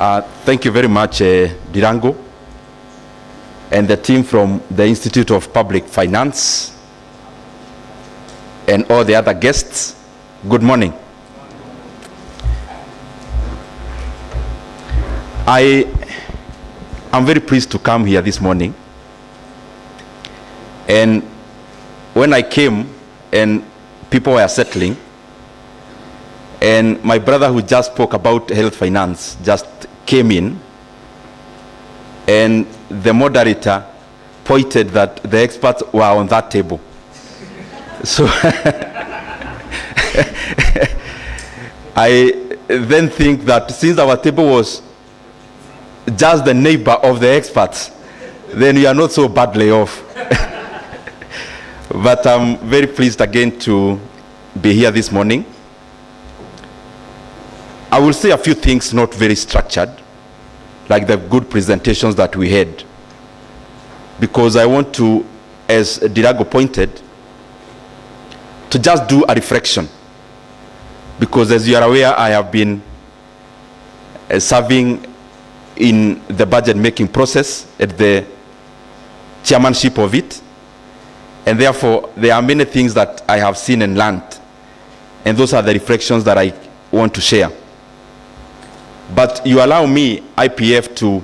Thank you very much, Dirango, and the team from the Institute of Public Finance, and all the other guests. Good morning. I am very pleased to come here this morning. And when I came and people were settling, and my brother who just spoke about health finance just came in, and the moderator pointed that the experts were on that table. So I then think that since our table was just the neighbor of the experts, then we are not so badly off. But I'm very pleased again to be here this morning. I will say a few things not very structured, like the good presentations that we had, because I want to, as Dirago pointed, to just do a reflection. Because as you are aware, I have been serving in the budget making process at the chairmanship of it. And therefore, there are many things that I have seen and learned. And those are the reflections that I want to share. But you allow me, IPF, to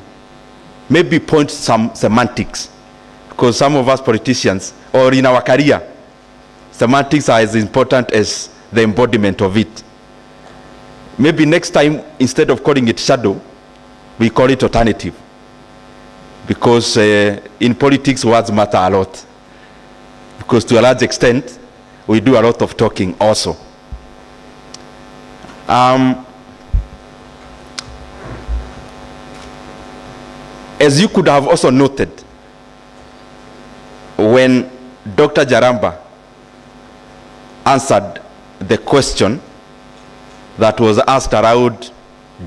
maybe point some semantics. Because some of us politicians, or in our career, semantics are as important as the embodiment of it. Maybe next time, instead of calling it shadow, we call it alternative. Because in politics, words matter a lot. Because to a large extent, we do a lot of talking also. As you could have also noted, when Dr. Jaramba answered the question that was asked around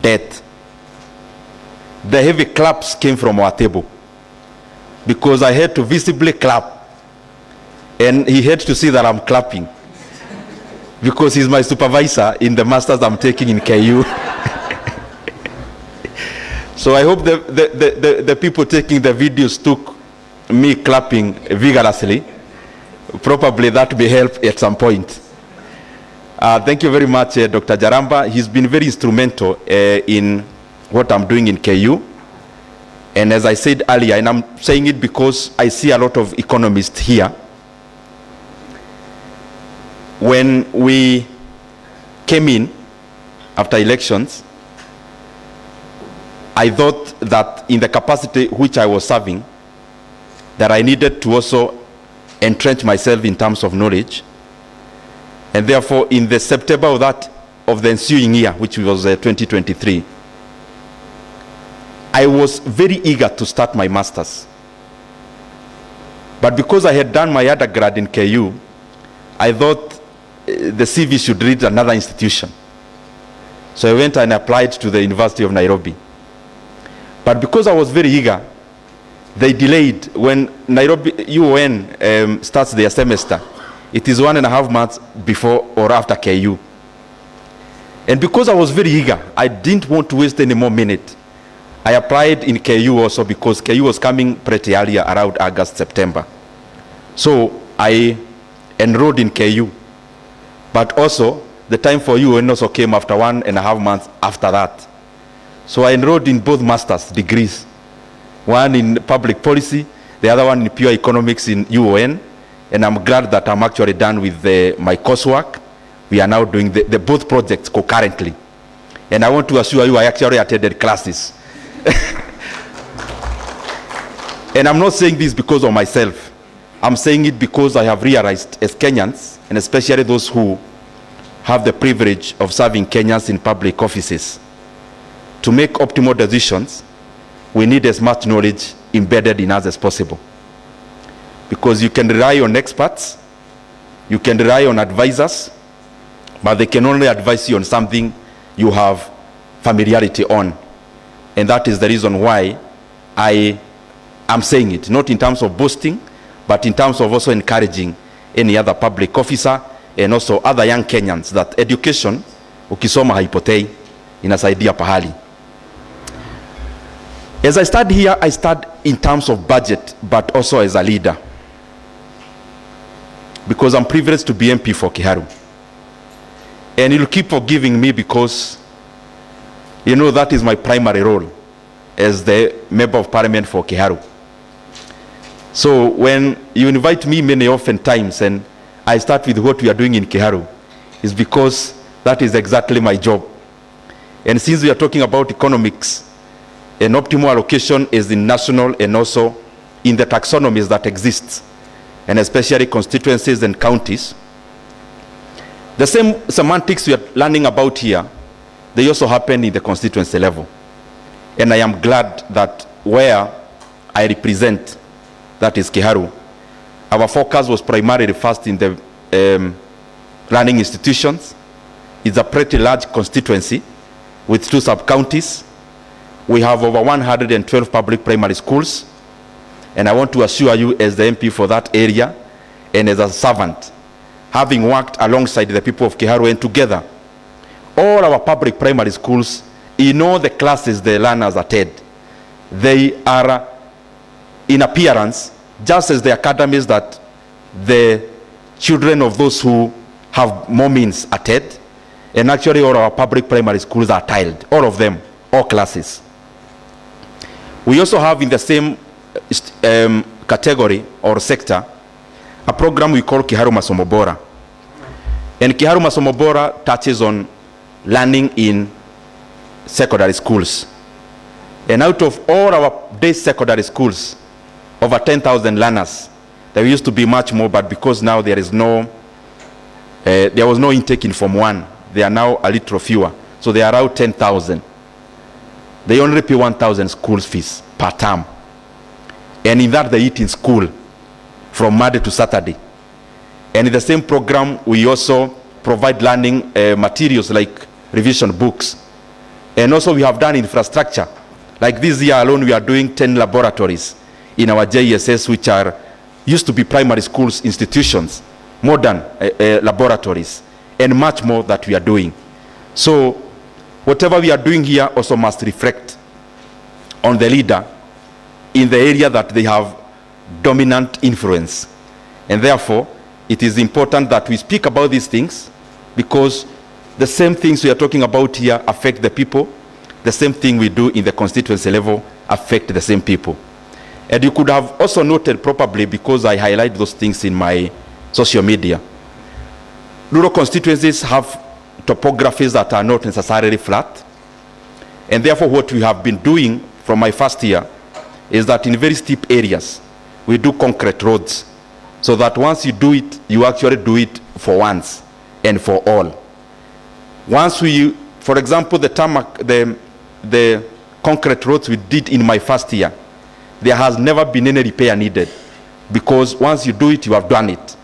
death, the heavy claps came from our table, because I had to visibly clap, and he had to see that I'm clapping, because he's my supervisor in the masters I'm taking in KU. So I hope the people taking the videos took me clapping vigorously. Probably that may help at some point. Thank you very much, Dr. Jaramba. He's been very instrumental in what I'm doing in KU. And as I said earlier, and I'm saying it because I see a lot of economists here. When we came in after elections, I thought that in the capacity which I was serving, that I needed to also entrench myself in terms of knowledge. And therefore, in the September of the ensuing year, which was 2023, I was very eager to start my master's. But because I had done my undergrad in KU, I thought the CV should read another institution. So I went and applied to the University of Nairobi. But because I was very eager, they delayed. When Nairobi UON starts their semester, it is 1.5 months before or after KU. And because I was very eager, I didn't want to waste any more minute. I applied in KU also because KU was coming pretty earlier, around August, September. So I enrolled in KU. But also, the time for UON also came after 1.5 months after that. So I enrolled in both master's degrees. One in public policy, the other one in pure economics in UON. And I'm glad that I'm actually done with my coursework. We are now doing the both projects concurrently. And I want to assure you I actually attended classes. And I'm not saying this because of myself. I'm saying it because I have realized as Kenyans, and especially those who have the privilege of serving Kenyans in public offices, to make optimal decisions, we need as much knowledge embedded in us as possible. Because you can rely on experts, you can rely on advisors, but they can only advise you on something you have familiarity on. And that is the reason why I am saying it, not in terms of boasting, but in terms of also encouraging any other public officer and also other young Kenyans that education, ukisoma haipotei, inasaidia pahali. As I start here, I start in terms of budget, but also as a leader, because I'm privileged to be MP for Kiharu. And you'll keep forgiving me because you know that is my primary role as the Member of Parliament for Kiharu. So when you invite me many often times and I start with what we are doing in Kiharu, is because that is exactly my job. And since we are talking about economics, an optimal allocation is in national and also in the taxonomies that exists, and especially constituencies and counties. The same semantics we are learning about here, they also happen in the constituency level. And I am glad that where I represent, that is Kiharu, our focus was primarily first in the learning institutions. It's a pretty large constituency with 2 sub-counties. We have over 112 public primary schools. And I want to assure you, as the MP for that area and as a servant, having worked alongside the people of Kiharu and together, all our public primary schools, in all the classes the learners attend, they are in appearance just as the academies that the children of those who have more means attend. And actually all our public primary schools are tiled, all of them, all classes. We also have in the same category or sector a program we call Kiharu Masomo Bora. And Kiharu Masomo Bora touches on learning in secondary schools. And out of all our day secondary schools, over 10,000 learners. There used to be much more, but because now there is no, there was no intake in Form 1, they are now a little fewer. So they are around 10,000. They only pay 1,000 school fees per term. And in that they eat in school from Monday to Saturday. And in the same program, we also provide learning materials like revision books. And also we have done infrastructure. Like this year alone, we are doing 10 laboratories in our JSS, which are used to be primary schools institutions, modern laboratories, and much more that we are doing. So whatever we are doing here also must reflect on the leader in the area that they have dominant influence. And therefore, it is important that we speak about these things, because the same things we are talking about here affect the people. The same thing we do in the constituency level affect the same people. And you could have also noted, probably because I highlight those things in my social media, rural constituencies have topographies that are not necessarily flat. And therefore what we have been doing from my first year is that in very steep areas, we do concrete roads, so that once you do it, you actually do it for once and for all. Once we, for example, the tarmac, the concrete roads we did in my first year, there has never been any repair needed, because once you do it, you have done it.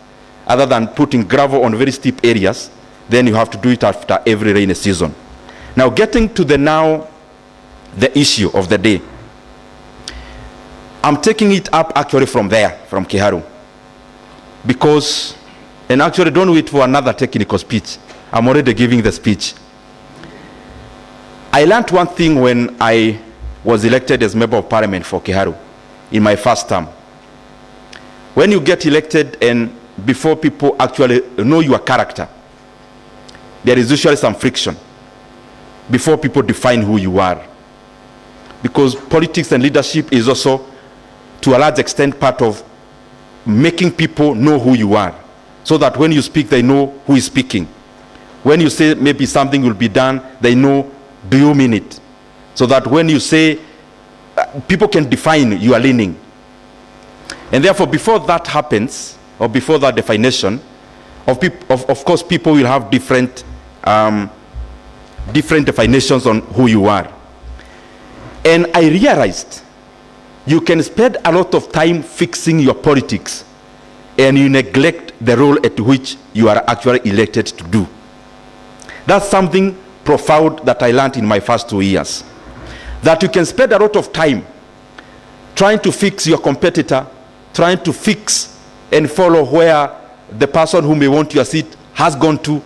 Other than putting gravel on very steep areas, then you have to do it after every rainy season. Now getting to the issue of the day, I'm taking it up actually from there, from Kiharu, because, and actually don't wait for another technical speech, I'm already giving the speech. I learned one thing when I was elected as Member of Parliament for Kiharu in my first term. When you get elected and before people actually know your character, there is usually some friction before people define who you are. Because politics and leadership is also, to a large extent, part of making people know who you are, so that when you speak, they know who is speaking. When you say maybe something will be done, they know, do you mean it? So that when you say, people can define your leaning. And therefore, before that happens, or before that definition, of course, people will have different definitions on who you are. And I realized you can spend a lot of time fixing your politics, and you neglect the role at which you are actually elected to do. That's something profound that I learned in my first 2 years. That you can spend a lot of time trying to fix your competitor, trying to fix and follow where the person who may want your seat has gone to,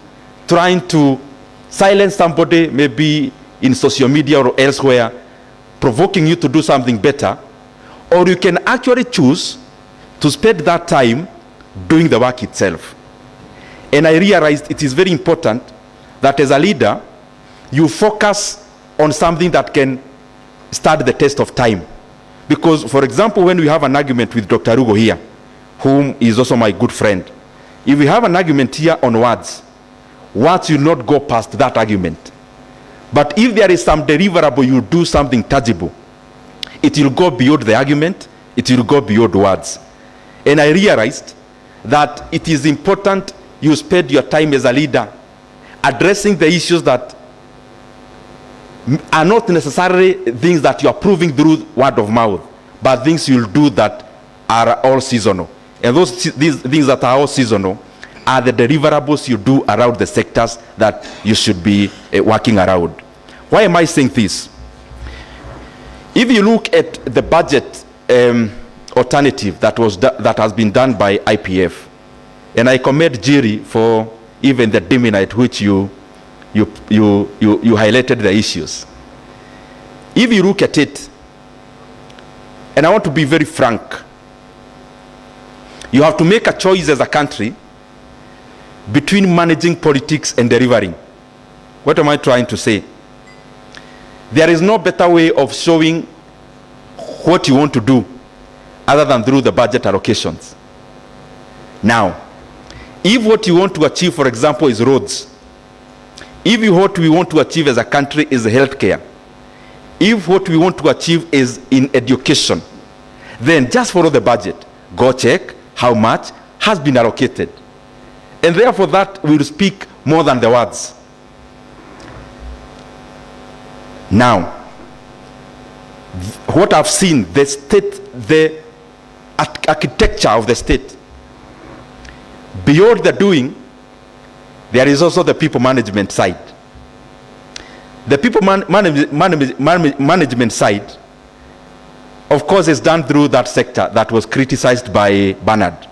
trying to silence somebody maybe in social media or elsewhere, provoking you to do something better, or you can actually choose to spend that time doing the work itself. And I realized it is very important that as a leader, you focus on something that can stand the test of time. Because, for example, when we have an argument with Dr. Rugo here, whom is also my good friend, if we have an argument here on words will not go past that argument. But if there is some deliverable, you do something tangible, it will go beyond the argument, it will go beyond words. And I realized that it is important you spend your time as a leader addressing the issues that are not necessarily things that you are proving through word of mouth, but things you'll do that are all seasonal. And these things that are all seasonal are the deliverables you do around the sectors that you should be working around. Why am I saying this? If you look at the budget alternative that has been done by IPF, and I commend Jerry for even the demeanor at which you highlighted the issues. If you look at it, and I want to be very frank, you have to make a choice as a country between managing politics and delivering. What am I trying to say? There is no better way of showing what you want to do other than through the budget allocations. Now, if what you want to achieve, for example, is roads, if what we want to achieve as a country is healthcare, if what we want to achieve is in education, then just follow the budget. Go check how much has been allocated. And therefore that will speak more than the words. Now, what I've seen, the state, the architecture of the state, beyond the doing, there is also the people management side. The people management side, of course, is done through that sector that was criticized by Bernard.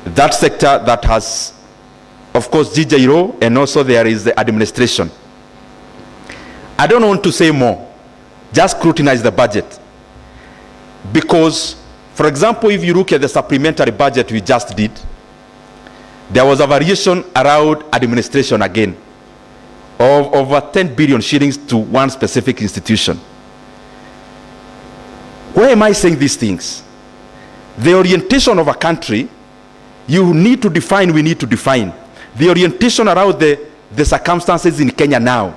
That sector that has, of course, GJRO, and also there is the administration. I don't want to say more, just scrutinize the budget. Because, for example, if you look at the supplementary budget we just did, there was a variation around administration again of over 10 billion shillings to one specific institution. Why am I saying these things? The orientation of a country, you need to define, we need to define. The orientation around the circumstances in Kenya now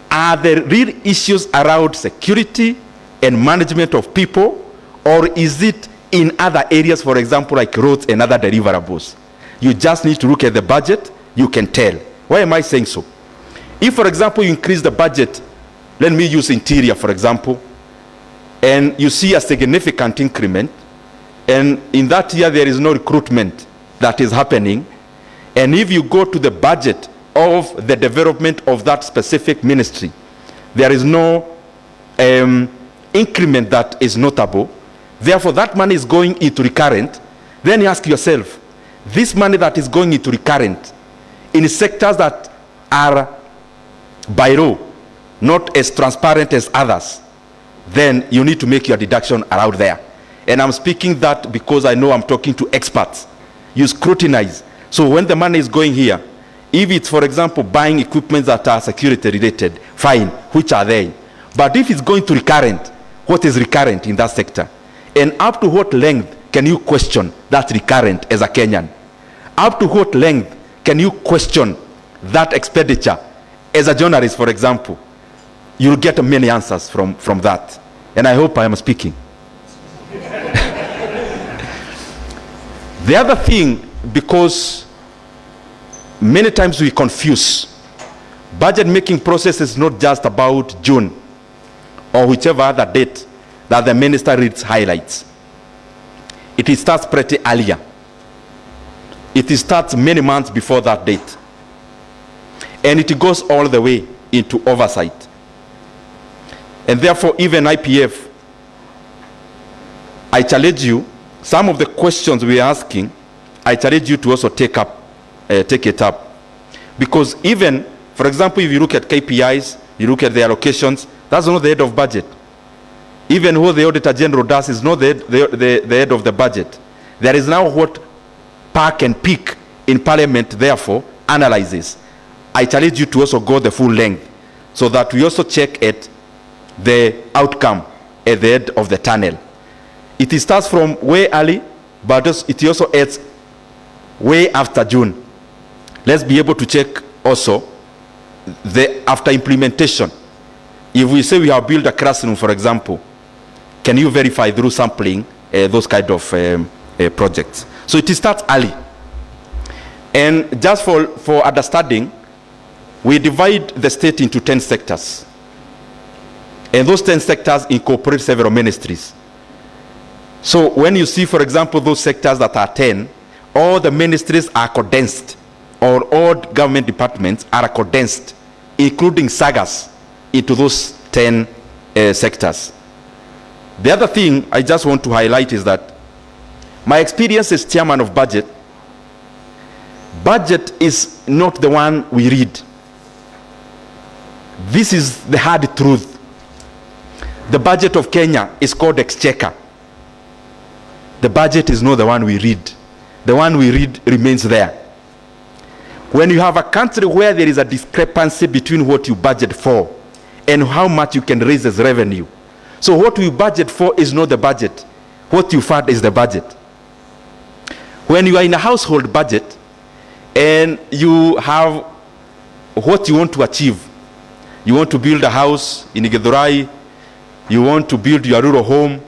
are the real issues around security and management of people, or is it in other areas, for example, like roads and other deliverables? You just need to look at the budget, you can tell. Why am I saying so? If, for example, you increase the budget, let me use interior, for example, and you see a significant increment, and in that year there is no recruitment that is happening, and if you go to the budget of the development of that specific ministry, there is no increment that is notable, therefore that money is going into recurrent, then you ask yourself, this money that is going into recurrent in sectors that are by law not as transparent as others, then you need to make your deduction around there. And I'm speaking that because I know I'm talking to experts. You scrutinize. So when the money is going here, if it's, for example, buying equipment that are security related, fine, which are they? But if it's going to recurrent, what is recurrent in that sector? And up to what length can you question that recurrent as a Kenyan? Up to what length can you question that expenditure as a journalist, for example? You'll get many answers from that. And I hope I am speaking. The other thing, because many times we confuse, budget making process is not just about June or whichever other date that the minister reads highlights. It starts pretty earlier. It starts many months before that date. And it goes all the way into oversight. And therefore, even IPF, I challenge you, some of the questions we are asking, I challenge you to also take it up. Because even, for example, if you look at KPIs, you look at the allocations, that's not the head of budget. Even what the Auditor General does is not the head of the budget. There is now what Park and Peak in Parliament, therefore, analyzes. I challenge you to also go the full length so that we also check at the outcome at the end of the tunnel. It starts from way early, but it also ends way after June. Let's be able to check also the after implementation. If we say we have built a classroom, for example, can you verify through sampling those kind of projects? So it starts early. And just for understanding, we divide the state into 10 sectors. And those 10 sectors incorporate several ministries. So when you see, for example, those sectors that are 10, all the ministries are condensed, or all government departments are condensed, including sagas, into those 10 sectors. The other thing I just want to highlight is that my experience as chairman of budget is not the one we read. This is the hard truth. The budget of Kenya is called Exchequer. The budget is not the one we read. The one we read remains there. When you have a country where there is a discrepancy between what you budget for and how much you can raise as revenue. So what we budget for is not the budget. What you fund is the budget. When you are in a household budget and you have what you want to achieve, you want to build a house in Githurai, you want to build your rural home,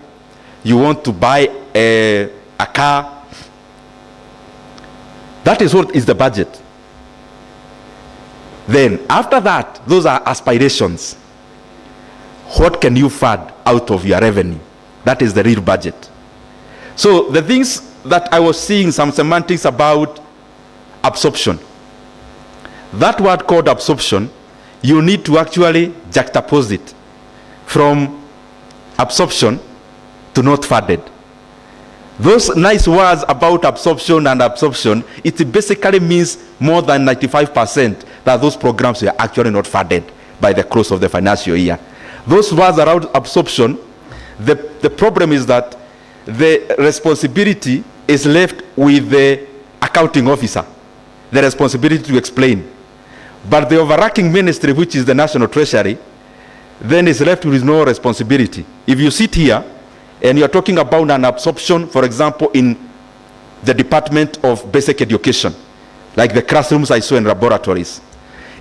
you want to buy a car, that is what is the budget. Then after that, those are aspirations. What can you fund out of your revenue? That is the real budget. So the things that I was seeing some semantics about absorption. That word called absorption, you need to actually juxtapose it from absorption to not funded. Those nice words about absorption and absorption, it basically means more than 95% that those programs were actually not funded by the close of the financial year. Those words around absorption, the problem is that the responsibility is left with the accounting officer, the responsibility to explain. But the overarching ministry, which is the National Treasury, then is left with no responsibility. If you sit here and you're talking about an absorption, for example, in the Department of Basic Education, like the classrooms I saw in laboratories,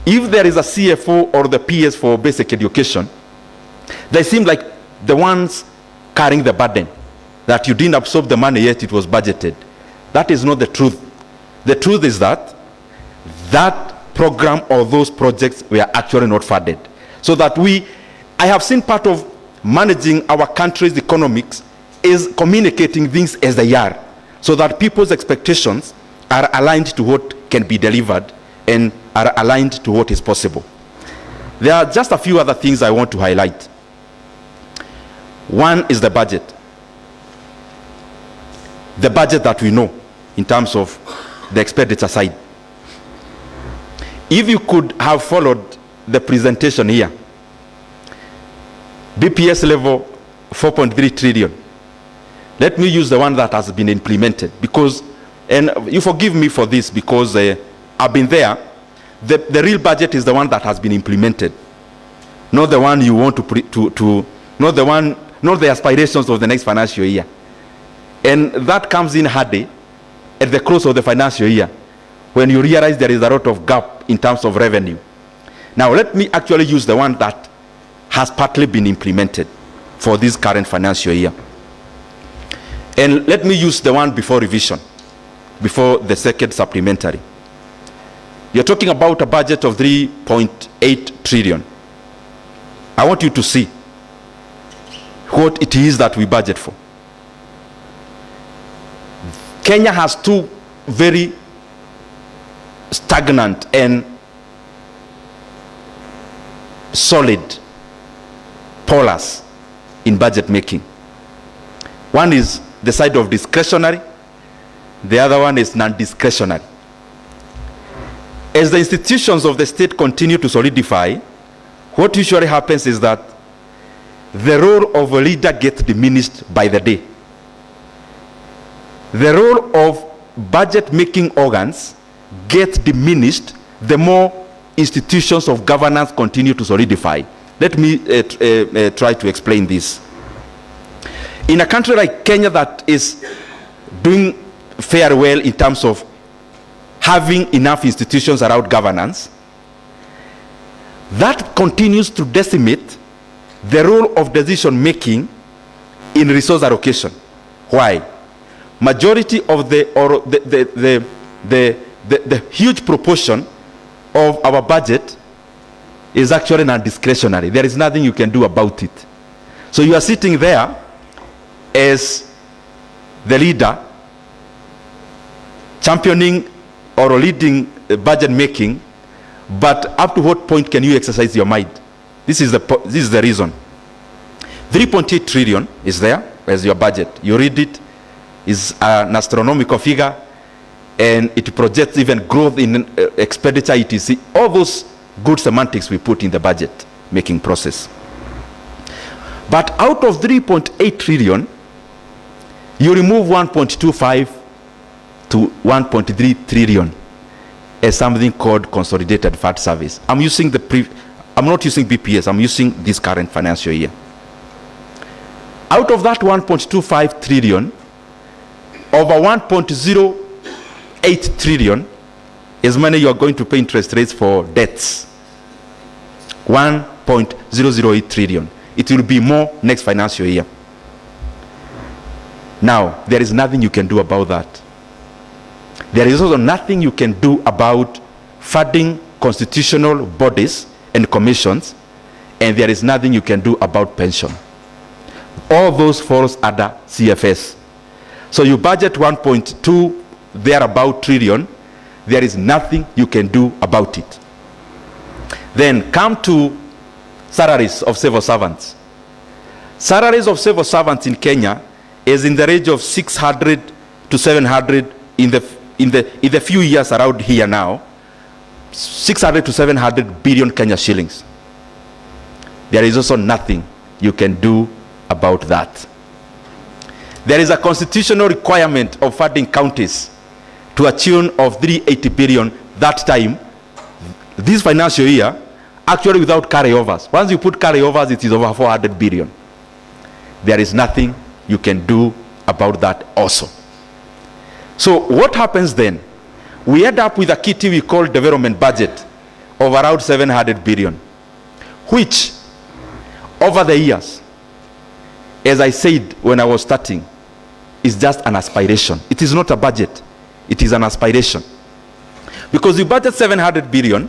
if there is a CFO or the PS for basic education, they seem like the ones carrying the burden, that you didn't absorb the money yet it was budgeted. That is not the truth. The truth is that that program or those projects were actually not funded. So that I have seen part of managing our country's economics is communicating things as they are, so that people's expectations are aligned to what can be delivered and are aligned to what is possible. There are just a few other things I want to highlight. One is the budget. The budget that we know in terms of the expenditure side. If you could have followed the presentation here, BPS level 4.3 trillion. Let me use the one that has been implemented, because, and you forgive me for this because I've been there. The real budget is the one that has been implemented, not the one you want not the aspirations of the next financial year. And that comes in handy at the close of the financial year, when you realize there is a lot of gap in terms of revenue. Now let me actually use the one that has partly been implemented for this current financial year. And let me use the one before revision, before the second supplementary. You're talking about a budget of 3.8 trillion. I want you to see what it is that we budget for. Kenya has two very stagnant and solid polars in budget making. One is the side of discretionary, the other one is non-discretionary. As the institutions of the state continue to solidify, what usually happens is that the role of a leader gets diminished by the day. The role of budget-making organs gets diminished the more institutions of governance continue to solidify. Let me try to explain this. In a country like Kenya that is doing fairly well in terms of having enough institutions around governance, that continues to decimate the role of decision making in resource allocation. Why? Majority of the huge proportion of our budget is actually non-discretionary. There is nothing you can do about it. So you are sitting there as the leader, championing or leading budget making, but up to what point can you exercise your mind? This is the reason. 3.8 trillion is there as your budget. You read it, is an astronomical figure, and it projects even growth in expenditure, etc. All those good semantics we put in the budget making process. But out of 3.8 trillion, you remove 1.25 to 1.3 trillion as something called consolidated fund service. I'm not using BPS, I'm using this current financial year. Out of that 1.25 trillion, over 1.08 trillion is money you are going to pay interest rates for debts. 1.008 trillion. It will be more next financial year. Now, there is nothing you can do about that. There is also nothing you can do about funding constitutional bodies and commissions, and there is nothing you can do about pension. All those falls under CFS. So you budget 1.2 thereabout trillion, there is nothing you can do about it. Then come to salaries of civil servants. Salaries of civil servants in Kenya is in the range of 600 to 700 in the few years around here now, 600 to 700 billion Kenya shillings. There is also nothing you can do about that. There is a constitutional requirement of funding counties to a tune of 380 billion that time, this financial year, actually without carryovers. Once you put carryovers, it is over 400 billion. There is nothing you can do about that also. So what happens then? We end up with a kitty we call development budget of around 700 billion, which over the years, as I said when I was starting, is just an aspiration. It is not a budget. It is an aspiration. Because you budget 700 billion,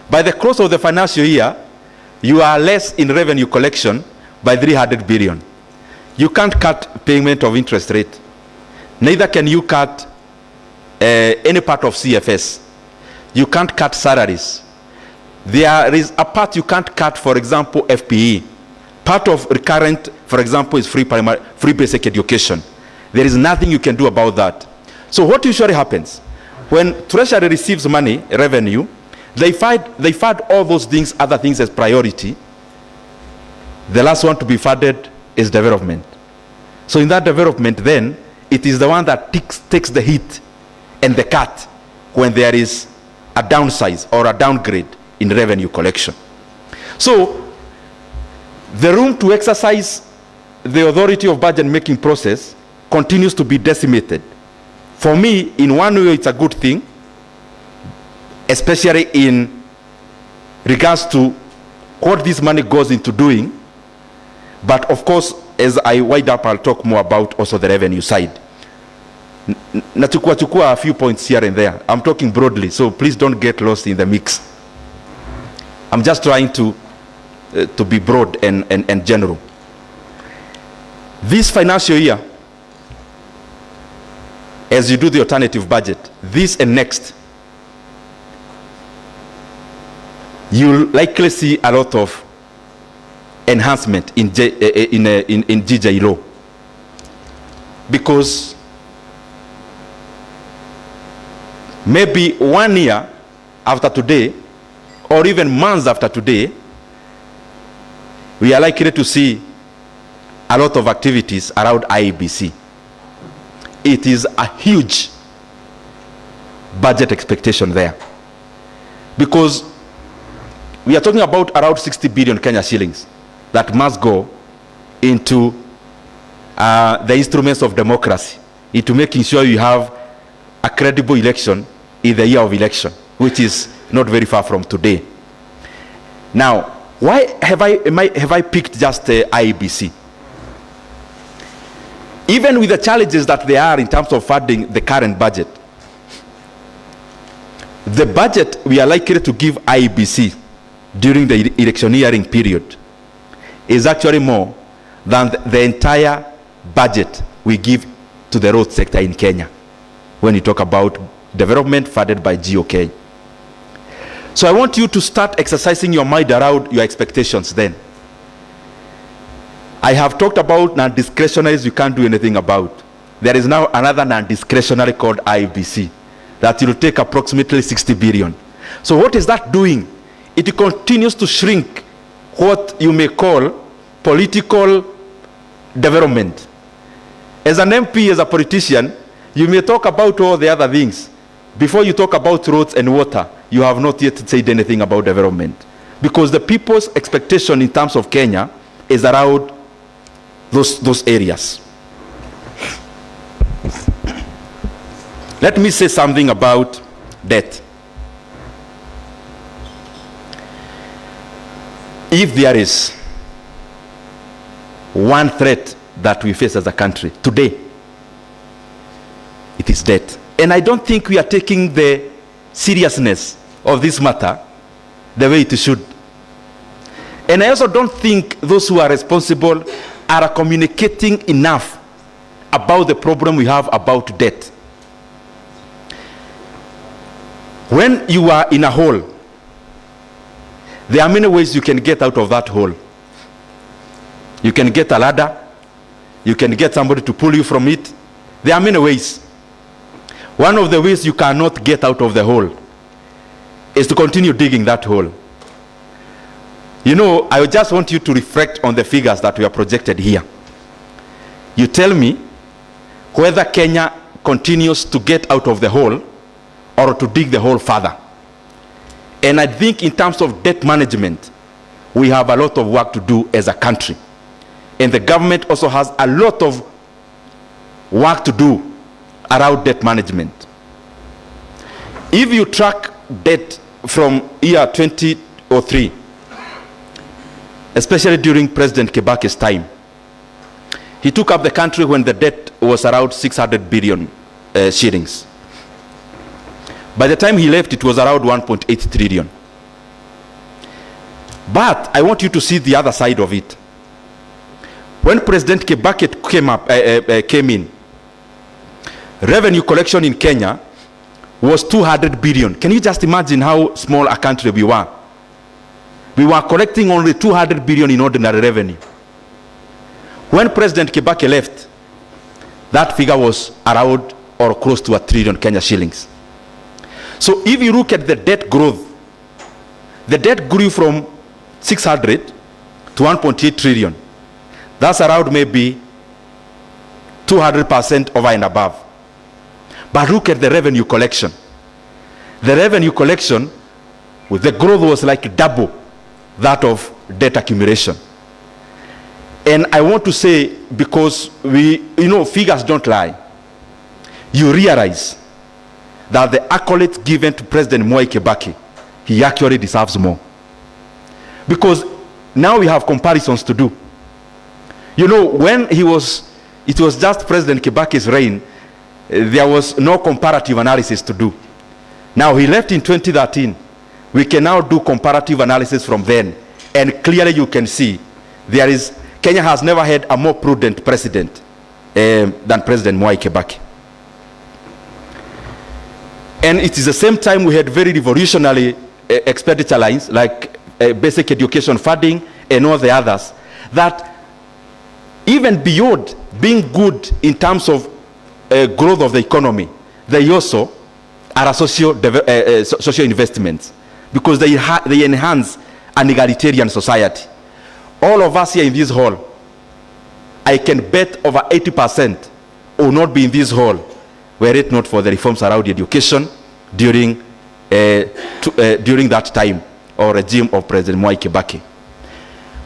by the close of the financial year, you are less in revenue collection by 300 billion. You can't cut payment of interest rate. Neither can you cut any part of CFS. You can't cut salaries. There is a part you can't cut, for example, FPE. Part of recurrent, for example, is free basic education. There is nothing you can do about that. So what usually happens? When Treasury receives money, revenue, they find all those things, other things as priority. The last one to be funded is development. So in that development then, it is the one that takes the hit and the cut when there is a downsize or a downgrade in revenue collection. So the room to exercise the authority of budget making process continues to be decimated. For me, in one way, it's a good thing, especially in regards to what this money goes into doing. But of course, as I wind up, I'll talk more about also the revenue side. Nachukua a few points here and there. I'm talking broadly, so please don't get lost in the mix. I'm just trying to be broad and general. This financial year, as you do the alternative budget, this and next, you'll likely see a lot of enhancement in GJ law, because maybe 1 year after today, or even months after today, we are likely to see a lot of activities around IEBC. It is a huge budget expectation there, because we are talking about around 60 billion Kenya shillings that must go into the instruments of democracy, into making sure you have a credible election in the year of election, which is not very far from today. Now, why have I picked just IEBC? Even with the challenges that there are in terms of funding the current budget, the budget we are likely to give IEBC during the electioneering period is actually more than the entire budget we give to the road sector in Kenya when you talk about development funded by GOK. So I want you to start exercising your mind around your expectations then. I have talked about non-discretionaries you can't do anything about. There is now another non-discretionary called IEBC that will take approximately 60 billion. So what is that doing? It continues to shrink what you may call political development. As an MP, as a politician, you may talk about all the other things. Before you talk about roads and water, you have not yet said anything about development. Because the people's expectation in terms of Kenya is around those areas. Let me say something about debt. If there is one threat that we face as a country today, it is debt. And I don't think we are taking the seriousness of this matter the way it should. And I also don't think those who are responsible are communicating enough about the problem we have about debt. When you are in a hole, there are many ways you can get out of that hole. You can get a ladder. You can get somebody to pull you from it. There are many ways. One of the ways you cannot get out of the hole is to continue digging that hole. You know, I just want you to reflect on the figures that we are projected here. You tell me whether Kenya continues to get out of the hole or to dig the hole further. And I think in terms of debt management, we have a lot of work to do as a country. And the government also has a lot of work to do around debt management. If you track debt from year 2003, especially during President Kibaki's time, he took up the country when the debt was around 600 billion shillings. By the time he left, it was around 1.8 trillion. But I want you to see the other side of it. When President Kibaki came in, revenue collection in Kenya was 200 billion. Can you just imagine how small a country we were? We were collecting only 200 billion in ordinary revenue. When President Kibaki left, that figure was around or close to 1 trillion Kenya shillings. So if you look at the debt growth, the debt grew from 600 to 1.8 trillion. That's around maybe 200% over and above. But look at the revenue collection. The revenue collection, with the growth was like double that of debt accumulation. And I want to say, because figures don't lie, you realize that the accolades given to President Mwai Kibaki, he actually deserves more. Because now we have comparisons to do. You know, when it was just President Kibaki's reign, there was no comparative analysis to do. Now he left in 2013. We can now do comparative analysis from then. And clearly you can see Kenya has never had a more prudent president than President Mwai Kibaki. And it is the same time we had very revolutionary expenditure lines like basic education funding and all the others that even beyond being good in terms of growth of the economy, they also are social investments because they enhance an egalitarian society. all of us here in this hall, I can bet over 80% will not be in this hall were it not for the reforms around education during that time or regime of President Mwai Kibaki.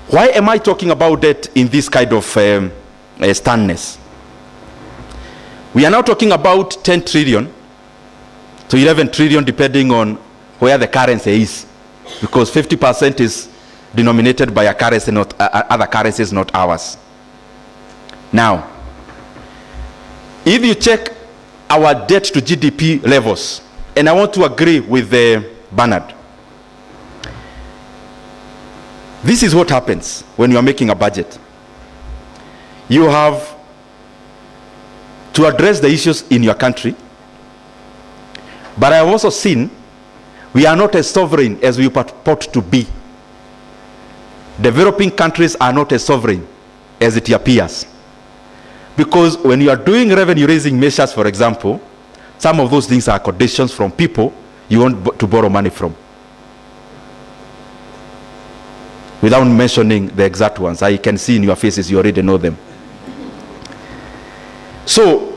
Why am I talking about that in this kind of sternness? We are now talking about 10 trillion to 11 trillion depending on where the currency is, because 50% is denominated by a currency, not other currencies, not ours. Now, if you check our debt to GDP levels, and I want to agree with Bernard, this is what happens when you are making a budget. You have to address the issues in your country, but I have also seen we are not as sovereign as we purport to be. Developing countries are not as sovereign as it appears. Because when you are doing revenue raising measures, for example, some of those things are conditions from people you want to borrow money from. Without mentioning the exact ones, I can see in your faces you already know them. So,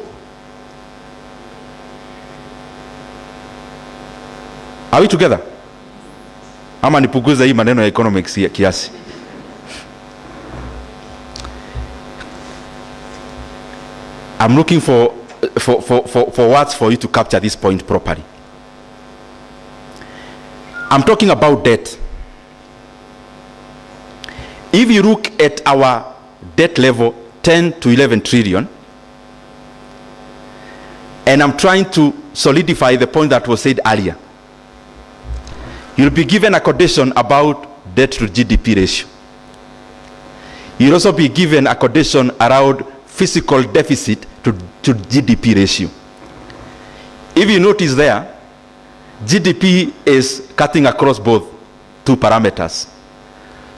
are we together? Ama nipuguze hii maneno ya economics kiasi. I'm looking for words for you to capture this point properly. I'm talking about debt. If you look at our debt level, 10 to 11 trillion, and I'm trying to solidify the point that was said earlier, you'll be given a condition about debt to GDP ratio. You'll also be given a condition around fiscal deficit to GDP ratio. If you notice there, GDP is cutting across both two parameters.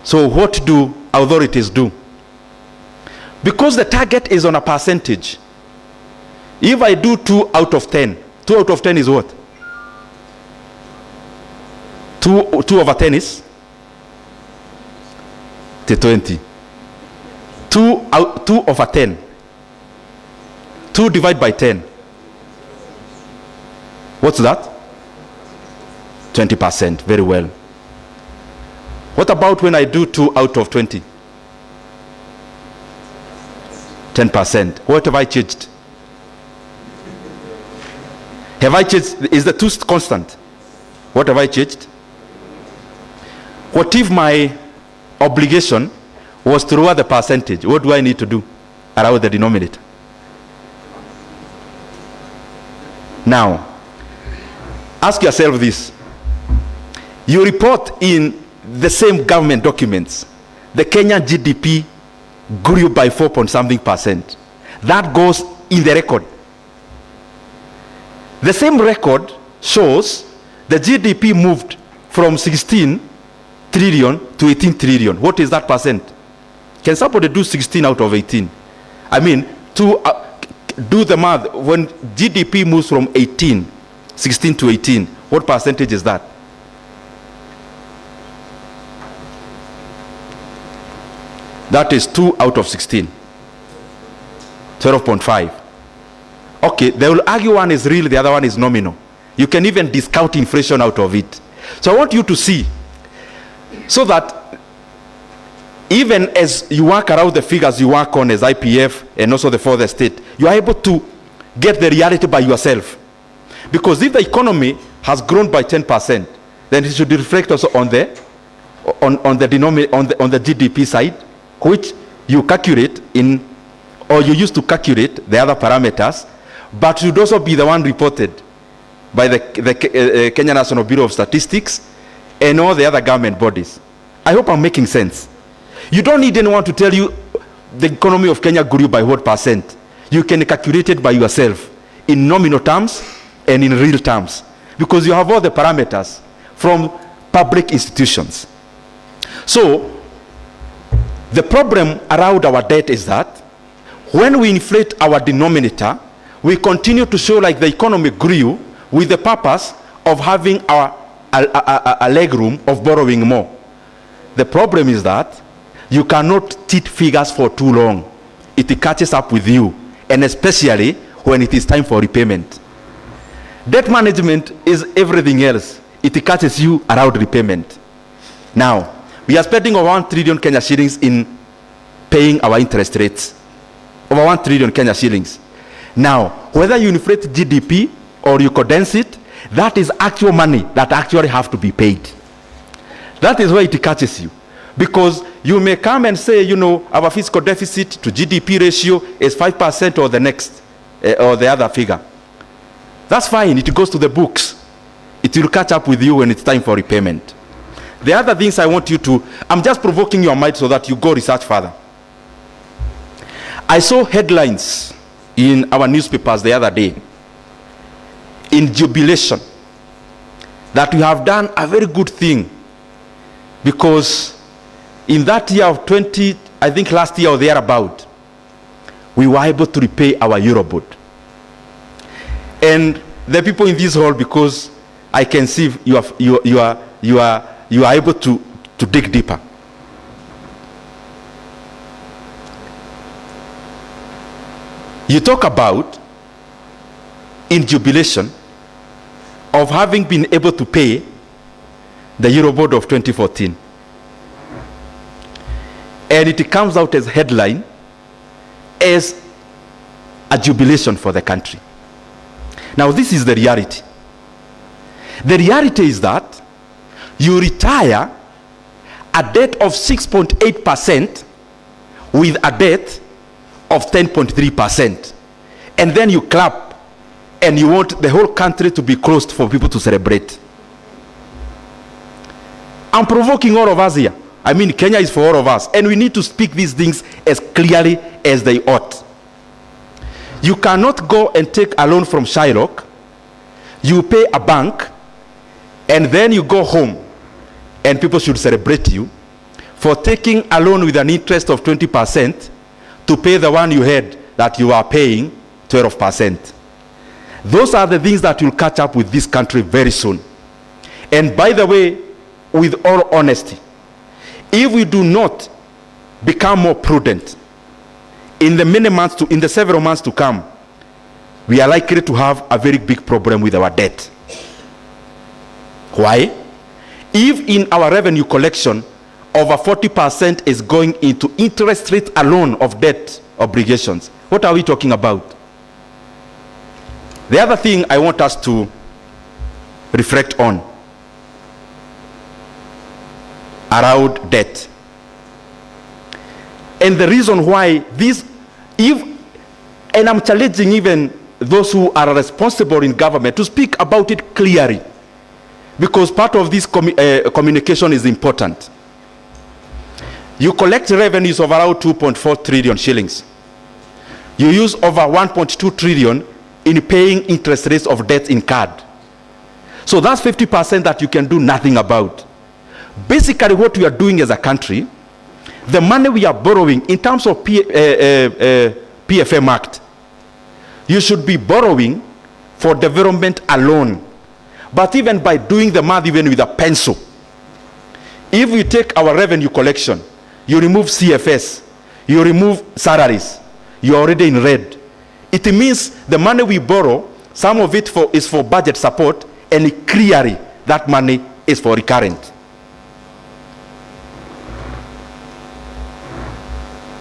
So what do authorities do? Because the target is on a percentage. If I do 2 out of 10, 2 out of 10 is what? 2 over 10 is 20. 2 over 10. 2 divided by 10. What's that? 20%. Very well. What about when I do 2 out of 20? 10%. What have I changed? Have I changed? Is the 2 constant? What have I changed? What if my obligation was to lower the percentage? What do I need to do around the denominator? Now, ask yourself this. You report in the same government documents, the Kenyan GDP grew by 4.something%. That goes in the record. The same record shows the GDP moved from 16 trillion to 18 trillion. What is that percent? Can somebody do 16 out of 18? I mean, to do the math. When GDP moves from 16 to 18, what percentage is that? That is 2 out of 16. 12.5. Okay, they will argue one is real, the other one is nominal. You can even discount inflation out of it. So I want you to see, so that even as you work around the figures you work on as IPF and also the fourth estate, you are able to get the reality by yourself. Because if the economy has grown by 10%, then it should reflect also on the GDP side, which you calculate in, or you used to calculate the other parameters, but should also be the one reported by the Kenya National Bureau of Statistics and all the other government bodies. I hope I'm making sense. You don't need anyone to tell you the economy of Kenya grew by what percent. You can calculate it by yourself in nominal terms and in real terms, because you have all the parameters from public institutions. So the problem around our debt is that when we inflate our denominator, we continue to show like the economy grew with the purpose of having a leg room of borrowing more. The problem is that You cannot cheat figures for too long. It catches up with you, and especially when it is time for repayment. Debt management is everything else. It catches you around repayment. Now, we are spending over 1 trillion Kenya shillings in paying our interest rates. Over 1 trillion Kenya shillings. Now, whether you inflate GDP or you condense it, that is actual money that actually have to be paid. That is why it catches you. Because you may come and say, you know, our fiscal deficit to GDP ratio is 5% or the next, or the other figure. That's fine, it goes to the books. It will catch up with you when it's time for repayment. The other things I want you to, I'm just provoking your mind so that you go research further. I saw headlines in our newspapers the other day in jubilation that we have done a very good thing, because in that year of 20, I think last year or thereabout, we were able to repay our Eurobond. And the people in this hall, because I can see you are able to dig deeper. You talk about in jubilation of having been able to pay the Eurobond of 2014. And it comes out as headline as a jubilation for the country. Now, this is the reality. The reality is that you retire a debt of 6.8% with a debt of 10.3%. And then you clap and you want the whole country to be closed for people to celebrate. I'm provoking all of us here. I mean, Kenya is for all of us, and we need to speak these things as clearly as they ought. You cannot go and take a loan from Shylock, you pay a bank, and then you go home, and people should celebrate you for taking a loan with an interest of 20% to pay the one you had that you are paying 12%. Those are the things that will catch up with this country very soon. And by the way, with all honesty, if we do not become more prudent in the several months to come, we are likely to have a very big problem with our debt. Why? If in our revenue collection, over 40% is going into interest rate alone of debt obligations, what are we talking about? The other thing I want us to reflect on around debt, and the reason why this, and I'm challenging even those who are responsible in government to speak about it clearly, because part of this communication is important. You collect revenues of around 2.4 trillion shillings. You use over 1.2 trillion in paying interest rates of debt incurred. So that's 50% that you can do nothing about. Basically, what we are doing as a country, the money we are borrowing in terms of PFM Act, you should be borrowing for development alone. But even by doing the math, even with a pencil, if we take our revenue collection, you remove CFS, you remove salaries, you're already in red. It means the money we borrow, some of it is for budget support, and clearly that money is for recurrent.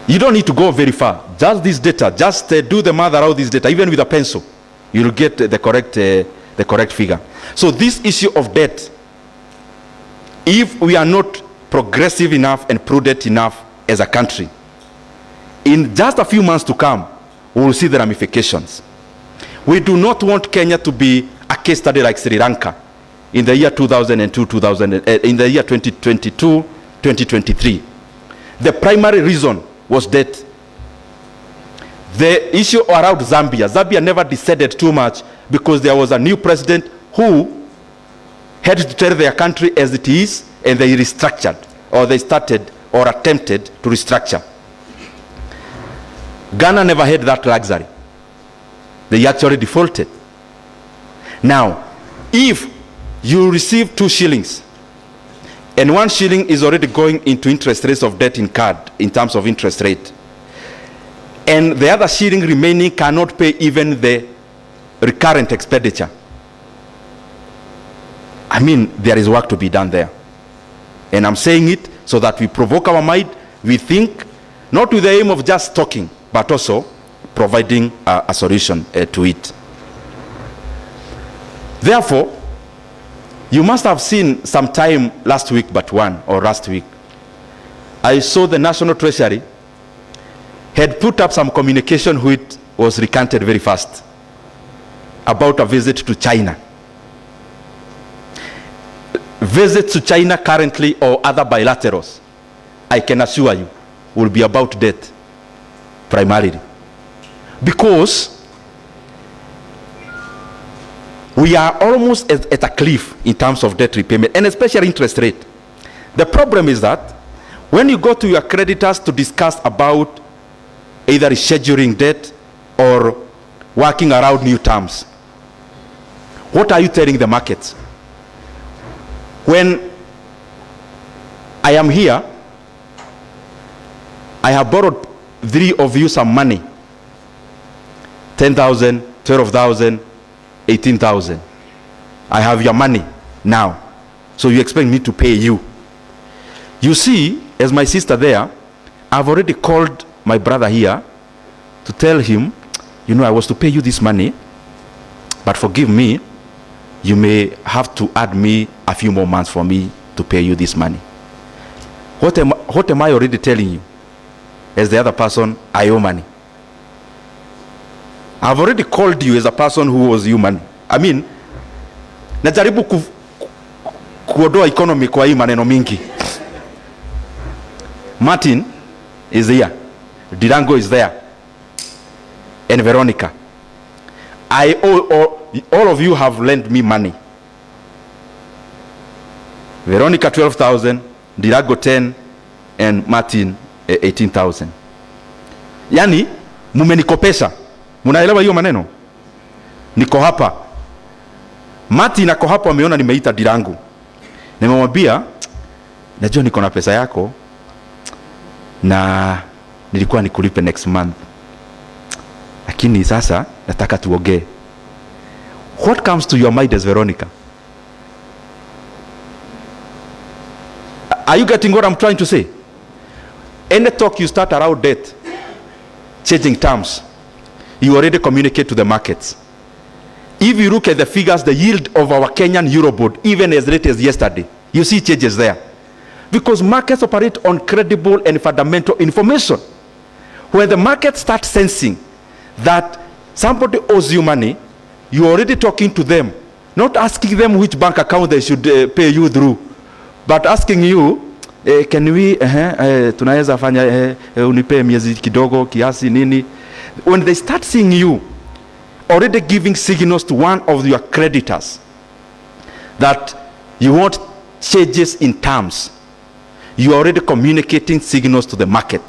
You don't need to go very far. Just this data, just do the math around this data, even with a pencil, you'll get the correct figure. So this issue of debt, if we are not progressive enough and prudent enough as a country, in just a few months to come, we will see the ramifications. We do not want Kenya to be a case study like Sri Lanka in the year 2002, in the year 2022, 2023. The primary reason was debt. The issue around Zambia never descended too much because there was a new president who had to tell their country as it is, and they restructured, or they started or attempted to restructure. Ghana never had that luxury. They actually defaulted. Now, if you receive 2 shillings And 1 shilling is already going into interest rates of debt incurred in terms of interest rate. And the other shilling remaining cannot pay even the recurrent expenditure. I mean, there is work to be done there. And I'm saying it so that we provoke our mind, we think, not with the aim of just talking, but also providing a solution to it. Therefore, you must have seen sometime last week, last week, I saw the National Treasury had put up some communication which was recanted very fast about a visit to China. Visits to China currently or other bilaterals, I can assure you, will be about debt primarily. Because we are almost at a cliff in terms of debt repayment, and especially interest rate. The problem is that when you go to your creditors to discuss about either rescheduling debt or working around new terms, what are you telling the markets? When I am here, I have borrowed 3 of you some money, 10,000, 12,000, 18,000. I have your money now, so you expect me to pay you. You see, as my sister there, I've already called my brother here to tell him, you know, I was to pay you this money, but forgive me, you may have to add me a few more months for me to pay you this money. What am I already telling you? As the other person, I owe money. I've already called you as a person who owes you money. I mean, najaribu kuodoa economy kwa hii maneno mingi. Martin is here. Dirango is there. And Veronica. I owe, all of you have lent me money. Veronica 12,000, Dirango 10, and Martin 18,000. Yani, mumenikopesha. Munaelewa hiyo maneno? Niko hapa. Martin ako hapa, ameona nimeita Dirango. Nimemwambia, najua niko na pesa yako na nilikuwa nikulipe next month. Lakini sasa nataka tuongee. What comes to your mind as Veronica? Are you getting what I'm trying to say? Any talk you start around debt, changing terms, you already communicate to the markets. If you look at the figures, the yield of our Kenyan Eurobond, even as late as yesterday, you see changes there. Because markets operate on credible and fundamental information. When the market starts sensing that somebody owes you money, you're already talking to them, not asking them which bank account they should pay you through, but asking you, can we, tunaweza fanya, unipe miezi kidogo, kiasi, nini. When they start seeing you already giving signals to one of your creditors that you want changes in terms, you are already communicating signals to the market.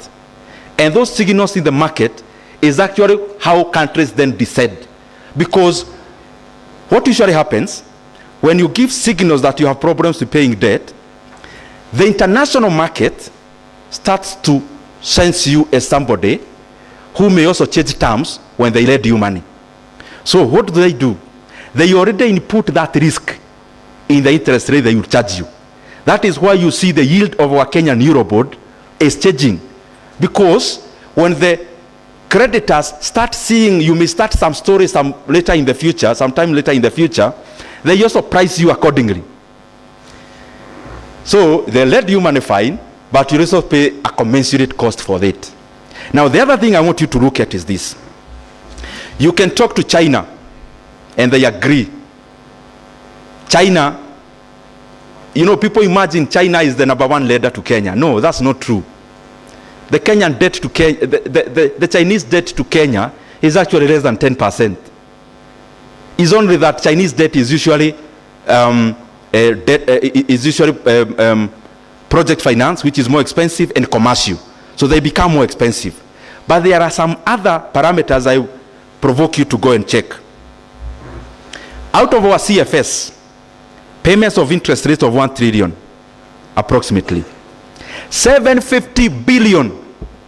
And those signals in the market is actually how countries then decide. Because what usually happens, when you give signals that you have problems with paying debt, the international market starts to sense you as somebody who may also change terms when they lend you money. So what do? They already input that risk in the interest rate they will charge you. That is why you see the yield of our Kenyan Eurobond is changing. Because when the creditors start seeing, you may start some stories sometime later in the future, they also price you accordingly. So they lend you money fine, but you also pay a commensurate cost for that. Now the other thing I want you to look at is this. You can talk to China and they agree. China, you know, people imagine China is the #1 lender to Kenya. No, that's not true. The Kenyan debt to Kenya, the Chinese debt to Kenya is actually less than 10%. It's only that Chinese debt is usually project finance, which is more expensive, and commercial. So they become more expensive. But there are some other parameters I provoke you to go and check. Out of our CFS, payments of interest rates of 1 trillion, approximately. 750 billion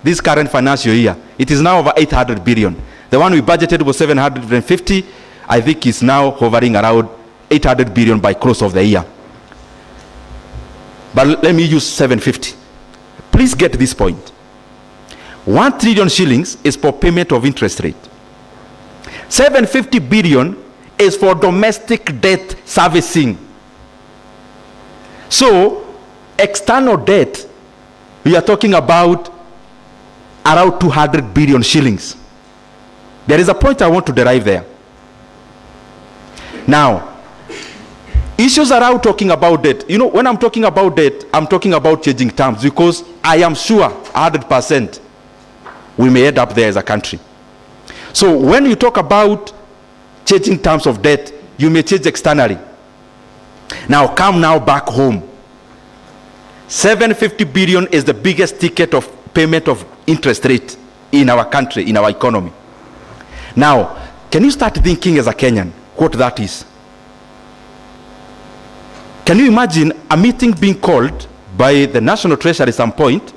this current financial year. It is now over 800 billion. The one we budgeted was 750. I think it's now hovering around 800 billion by close of the year. But let me use 750. Please get this point. 1 trillion shillings is for payment of interest rate. 750 billion is for domestic debt servicing. So, external debt, we are talking about around 200 billion shillings. There is a point I want to derive there. Now, issues around talking about debt. You know, when I'm talking about debt, I'm talking about changing terms, because I am sure 100% we may end up there as a country. So when you talk about changing terms of debt, you may change externally. Now come now back home. 750 billion is the biggest ticket of payment of interest rate in our country, in our economy. Now, can you start thinking as a Kenyan what that is? Can you imagine a meeting being called by the National Treasury at some point?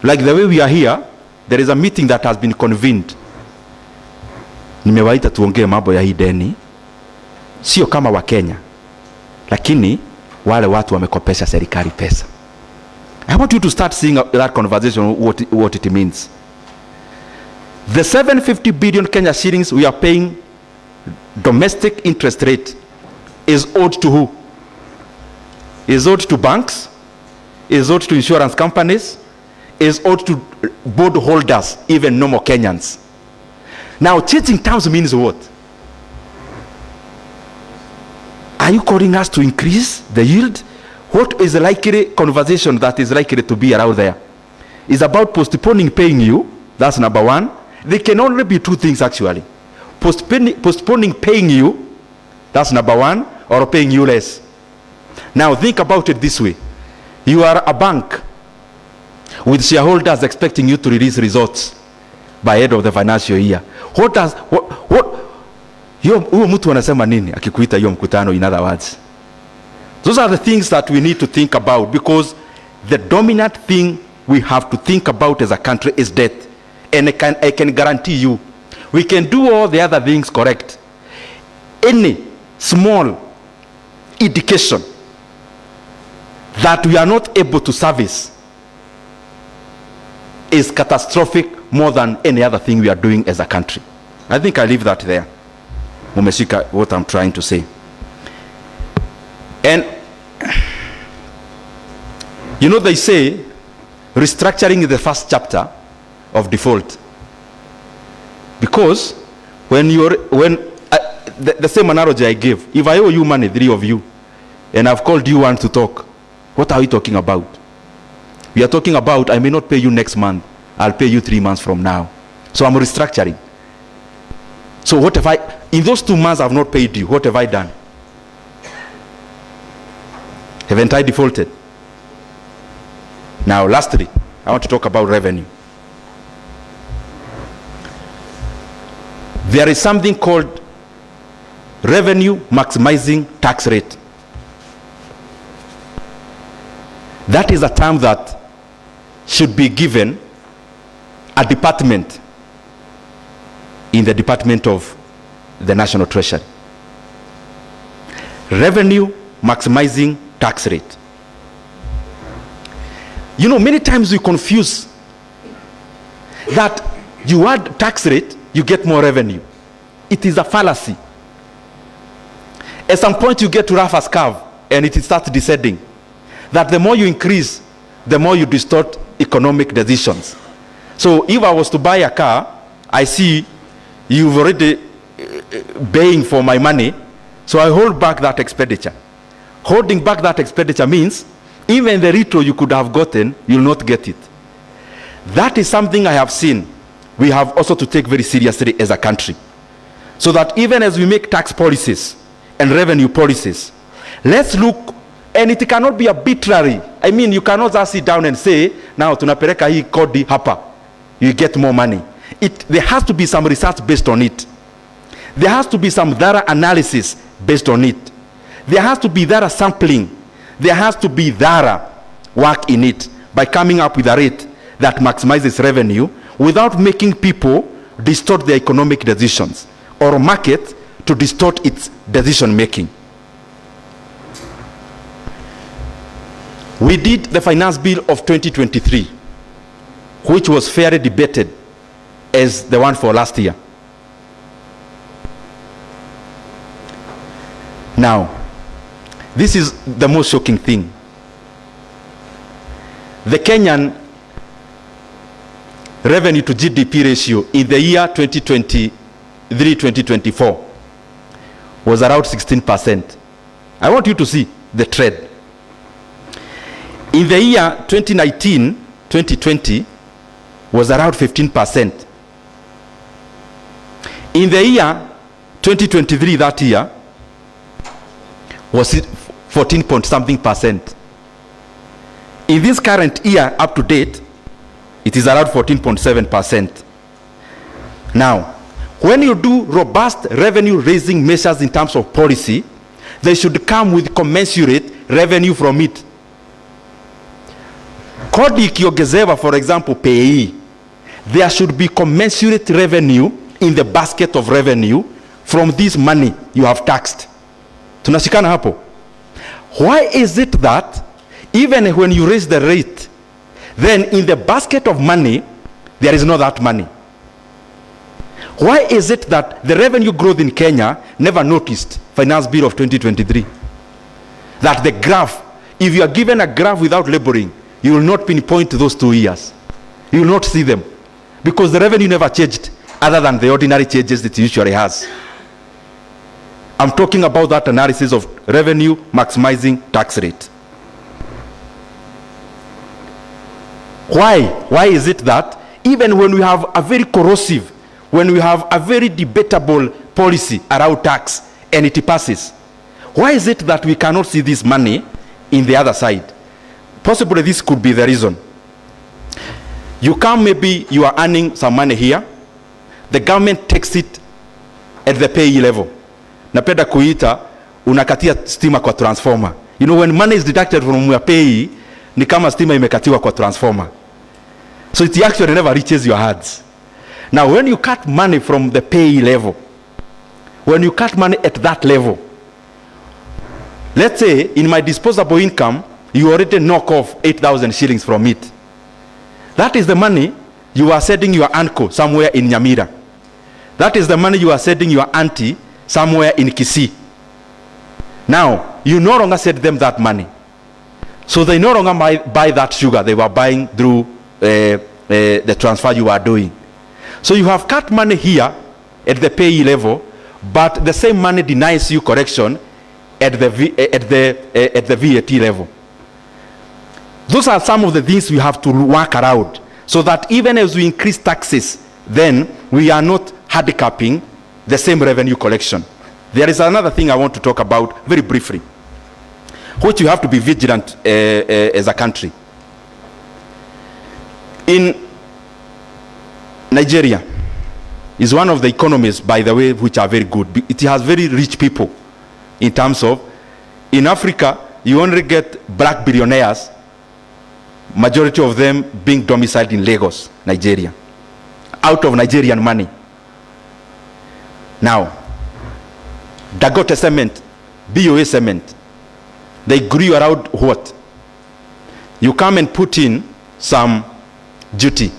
Like the way we are here, there is a meeting that has been convened. Nimewaita tuongee mambo ya hii deni. Sio kama wa Kenya, lakini wale watu wamekopesha serikali pesa. I want you to start seeing that conversation, what it means. The 750 billion Kenya shillings we are paying domestic interest rate is owed to who? Is owed to banks, is owed to insurance companies, is owed to bond holders, even normal Kenyans. Now, changing terms means what? Are you calling us to increase the yield? What is the likely conversation that is likely to be around there? It's about postponing paying you. That's number one. There can only be two things actually. Postponing paying you, that's number one, or paying you less. Now think about it this way. You are a bank with shareholders expecting you to release results by end of the financial year. What huyo mtu anasema nini akikuita hiyo mkutano, in other words? Those are the things that we need to think about, because the dominant thing we have to think about as a country is debt. And I can guarantee you, we can do all the other things correct. Any small indication that we are not able to service is catastrophic more than any other thing we are doing as a country. I think I leave that there. Mumeshika what I'm trying to say. And you know, they say restructuring is the first chapter of default, because the same analogy I gave, if I owe you money, 3 of you, and I've called you one to talk, what are we talking about? We are talking about, I may not pay you next month, I'll pay you 3 months from now. So I'm restructuring. So what if in those 2 months I've not paid you, what have I done? Haven't I defaulted? Now lastly, I want to talk about revenue. There is something called revenue maximizing tax rate. That is a term that should be given a department in the Department of the National Treasury. Revenue maximizing tax rate. You know, many times we confuse that you add tax rate, you get more revenue. It is a fallacy. At some point you get to Rafa's curve and it starts descending. That the more you increase, the more you distort economic decisions. So if I was to buy a car, I see you've already paying for my money, so I hold back that expenditure. Holding back that expenditure means even the retro you could have gotten, you'll not get it. That is something I have seen we have also to take very seriously as a country. So that even as we make tax policies and revenue policies, let's look, and it cannot be arbitrary. I mean, you cannot just sit down and say, now tunapeleka hii kodi hapa, you get more money. There has to be some research based on it. There has to be some thorough analysis based on it. There has to be thorough sampling. there has to be thorough work in it by coming up with a rate that maximizes revenue without making people distort their economic decisions or market to distort its decision making. We did the finance bill of 2023, which was fairly debated as the one for last year. Now, this is the most shocking thing. The Kenyan revenue to GDP ratio in the year 2023-2024 was around 16%. I want you to see the trend. In the year 2019-2020 was around 15%. In the year 2023, that year, was 14 point something percent. In this current year, up to date, it is around 14.7%. Now, when you do robust revenue raising measures in terms of policy, they should come with commensurate revenue from it. Kodi ikiongezewa, for example, pay, there should be commensurate revenue in the basket of revenue from this money you have taxed. Tunashikana hapo? Why is it that even when you raise the rate, then in the basket of money, there is not that money? Why is it that the revenue growth in Kenya never noticed finance bill of 2023? That the graph, if you are given a graph without labeling, you will not pinpoint those 2 years. You will not see them because the revenue never changed other than the ordinary changes it usually has. I'm talking about that analysis of revenue maximizing tax rate. Why is it that even when we have a very corrosive, when we have a very debatable policy around tax and it passes, why is it that we cannot see this money in the other side? Possibly this could be the reason. You come, maybe you are earning some money here, the government takes it at the payee level. Napenda kuita unakatia stima kwa transformer. You know, when money is deducted from your payee, ni kama stima imekatiwa kwa transformer. So it actually never reaches your hands. Now, when you cut money from the payee level, when you cut money at that level, let's say in my disposable income, you already knock off 8,000 shillings from it. That is the money you are sending your uncle somewhere in Nyamira. That is the money you are sending your auntie somewhere in Kisii. Now, you no longer send them that money. So they no longer buy that sugar they were buying through the transfer you are doing. So you have cut money here at the payee level, but the same money denies you correction at the VAT level. Those are some of the things we have to work around so that even as we increase taxes, then we are not handicapping the same revenue collection. There is another thing I want to talk about very briefly, which you have to be vigilant as a country. In Nigeria is one of the economies, by the way, which are very good. It has very rich people in terms of, in Africa, you only get black billionaires, majority of them being domiciled in Lagos, Nigeria, out of Nigerian money. Now, Dangote cement, BOA cement, they grew around what? You come and put in some duty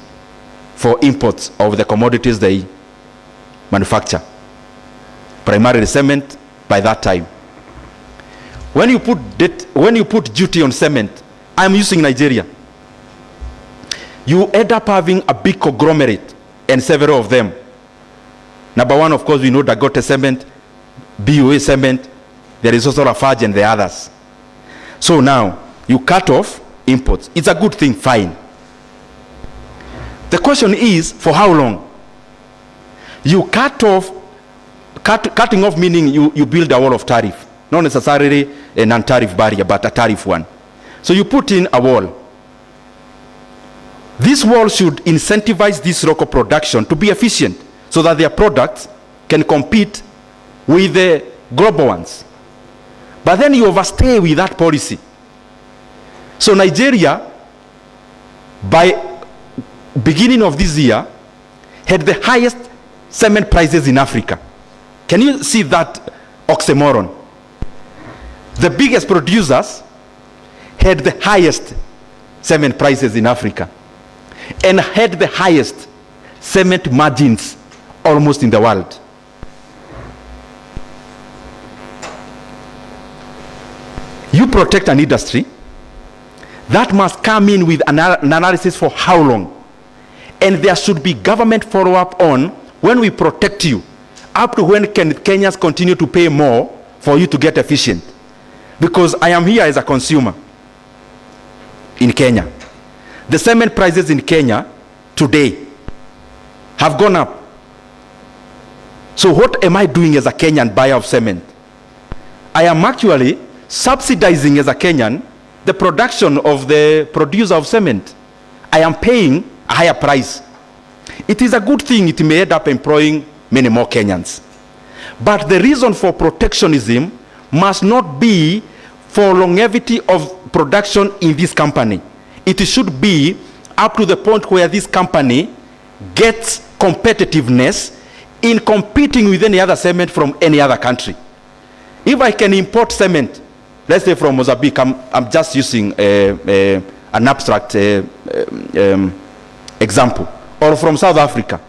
for imports of the commodities they manufacture, primarily cement by that time. When you put duty on cement, I'm using Nigeria, you end up having a big conglomerate and several of them. Number one, of course, we know Dangote cement, BOA cement, there is also Lafarge and the others. So now, you cut off imports. It's a good thing, fine. The question is, for how long? You cut off, cutting off meaning you build a wall of tariff. Not necessarily a non-tariff barrier, but a tariff one. So you put in a wall. This wall should incentivize this local production to be efficient so that their products can compete with the global ones. But then you overstay with that policy So Nigeria, by beginning of this year, had the highest cement prices in Africa. Can you see that oxymoron? The biggest producers had the highest cement prices in Africa and had the highest cement margins almost in the world. You protect an industry, that must come in with an analysis for how long. And there should be government follow-up on when we protect you, up to when can Kenyans continue to pay more for you to get efficient. Because I am here as a consumer in Kenya. The cement prices in Kenya today have gone up. So what am I doing as a Kenyan buyer of cement? I am actually subsidizing as a Kenyan the production of the producer of cement. I am paying a higher price. It is a good thing. It may end up employing many more Kenyans. But the reason for protectionism must not be for longevity of production in this company. It should be up to the point where this company gets competitiveness in competing with any other cement from any other country. If I can import cement, let's say from Mozambique, I'm just using an abstract example, or from South Africa.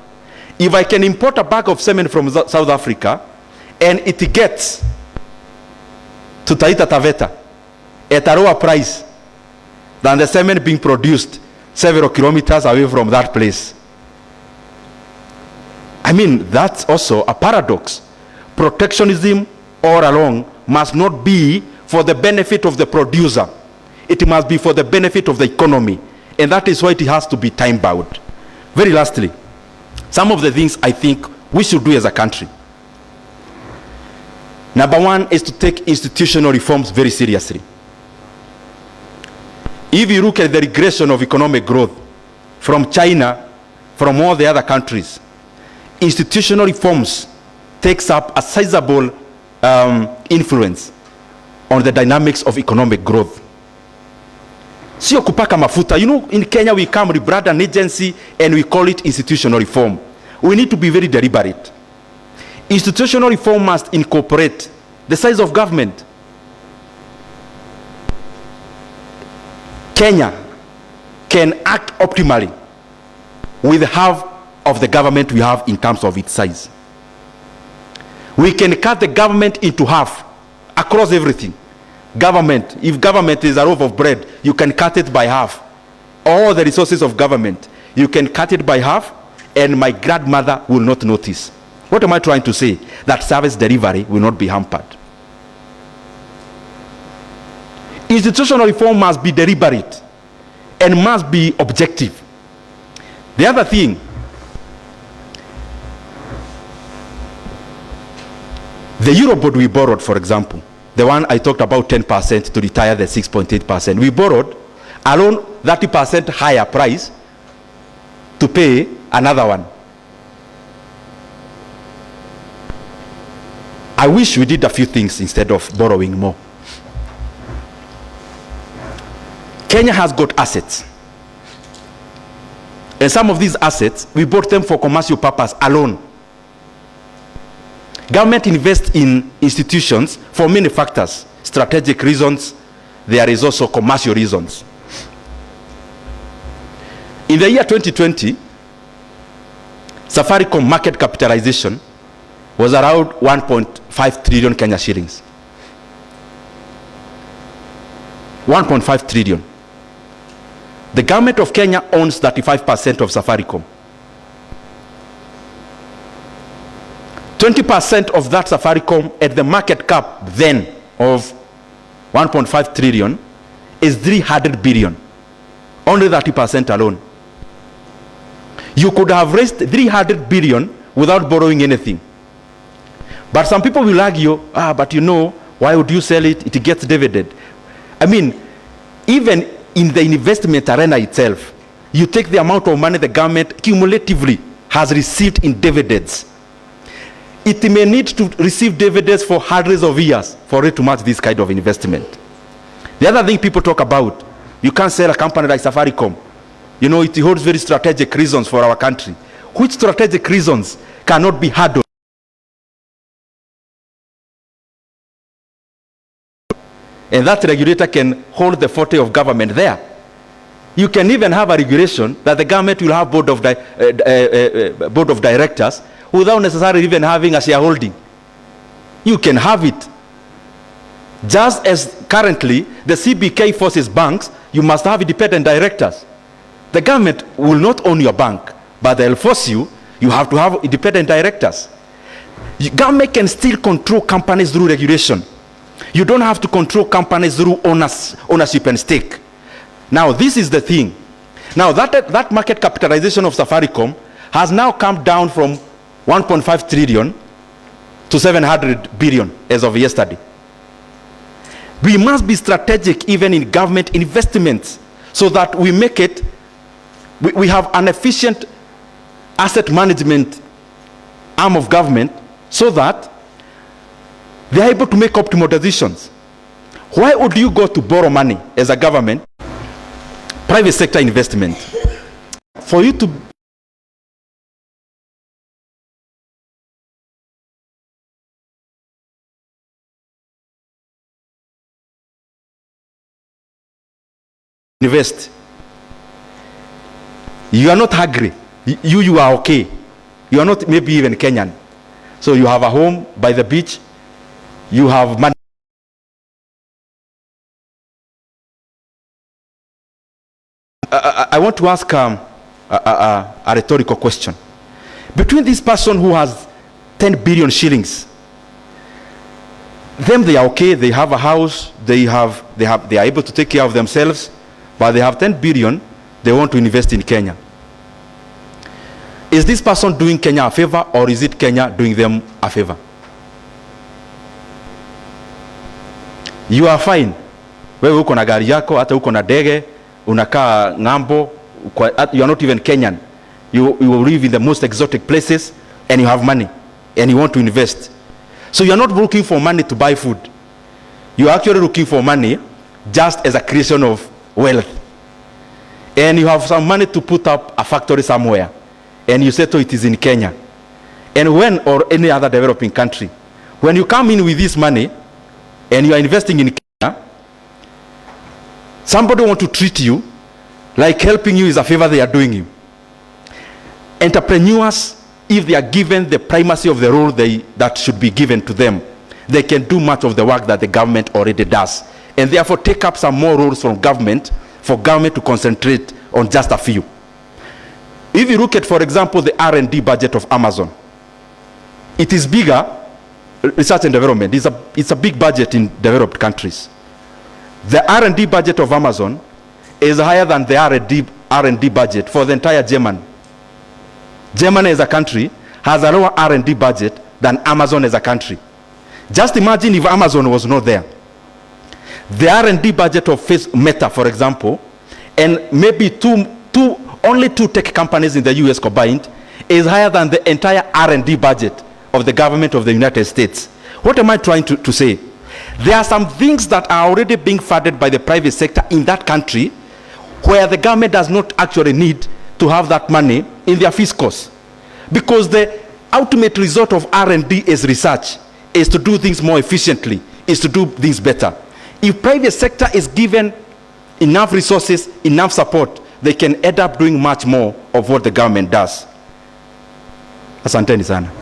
If I can import a bag of cement from South Africa and it gets to Taita Taveta at a lower price than the cement being produced several kilometers away from that place, I mean, that's also a paradox. Protectionism all along must not be for the benefit of the producer. It must be for the benefit of the economy. And that is why it has to be time-bound. Very lastly, some of the things I think we should do as a country. Number one is to take institutional reforms very seriously. If you look at the regression of economic growth from China, from all the other countries, institutional reforms takes up a sizable influence on the dynamics of economic growth. Sio kupaka mafuta. You know, in Kenya we come rebrand an agency and we call it institutional reform. We need to be very deliberate. Institutional reform must incorporate the size of government. Kenya can act optimally with half of the government we have in terms of its size. We can cut the government into half across everything. Government, if government is a loaf of bread, you can cut it by half. All the resources of government, you can cut it by half, and my grandmother will not notice. What am I trying to say? That service delivery will not be hampered. Institutional reform must be deliberate and must be objective. The other thing, the Eurobond we borrowed, for example, the one I talked about, 10% to retire the 6.8%. We borrowed alone 30% higher price to pay another one. I wish we did a few things instead of borrowing more. Kenya has got assets. And some of these assets, we bought them for commercial purpose alone. Government invests in institutions for many factors. Strategic reasons. There is also commercial reasons. In the year 2020, Safaricom market capitalization was around 1.5 trillion Kenya shillings. 1.5 trillion. The government of Kenya owns 35% of Safaricom. 20% of that Safaricom at the market cap then of 1.5 trillion is 300 billion. Only 30% alone. You could have raised 300 billion without borrowing anything. But some people will argue, but you know, why would you sell it? It gets dividend. I mean, even in the investment arena itself, you take the amount of money the government cumulatively has received in dividends. It may need to receive dividends for hundreds of years for it to match this kind of investment. The other thing people talk about, You can't sell a company like Safaricom. You know, it holds very strategic reasons for our country. Which strategic reasons cannot be handled? And that regulator can hold the forte of government there. You can even have a regulation that the government will have board of directors without necessarily even having a shareholding. You can have it. Just as currently the CBK forces banks, you must have independent directors. The government will not own your bank, but they'll force you. You have to have independent directors. Government can still control companies through regulation. You don't have to control companies through ownership and stake. Now, this is the thing. Now, that market capitalization of Safaricom has now come down from 1.5 trillion to 700 billion as of yesterday. We must be strategic even in government investments so that we make it, we have an efficient asset management arm of government so that they are able to make optimal decisions. Why would you go to borrow money as a government? Private sector investment. For you to invest, you are not hungry. You are okay. You are not maybe even Kenyan. So you have a home by the beach. You have money. I want to ask a rhetorical question. Between this person who has 10 billion shillings, them they are okay, they have a house, they are able to take care of themselves, but they have 10 billion, they want to invest in Kenya. Is this person doing Kenya a favor, or is it Kenya doing them a favor? You are fine. Wewe uko na gari yako, hata uko na ndege, unakaa ng'ambo, you are not even Kenyan. You live in the most exotic places and you have money and you want to invest. So you are not looking for money to buy food. You are actually looking for money just as a creation of wealth. And you have some money to put up a factory somewhere and you say it is in Kenya. And when, or any other developing country, when you come in with this money and you are investing in Kenya, somebody want to treat you like helping you is a favor they are doing you. Entrepreneurs, if they are given the primacy of the role that should be given to them, they can do much of the work that the government already does, and therefore take up some more roles from government for government to concentrate on just a few. If you look at, for example, the R&D budget of Amazon, it is bigger. Research and development, it's a big budget in developed countries. The R&D budget of Amazon is higher than the R&D budget for the entire Germany. Germany as a country has a lower R&D budget than Amazon as a country. Just imagine if Amazon was not there. The R&D budget of Meta, for example, and maybe only two tech companies in the US combined, is higher than the entire R&D budget of the government of the United States. What am I trying to say? There are some things that are already being funded by the private sector in that country where the government does not actually need to have that money in their fiscals. Because the ultimate result of R&D is research, is to do things more efficiently, is to do things better. If private sector is given enough resources, enough support, they can end up doing much more of what the government does. Asanteni sana.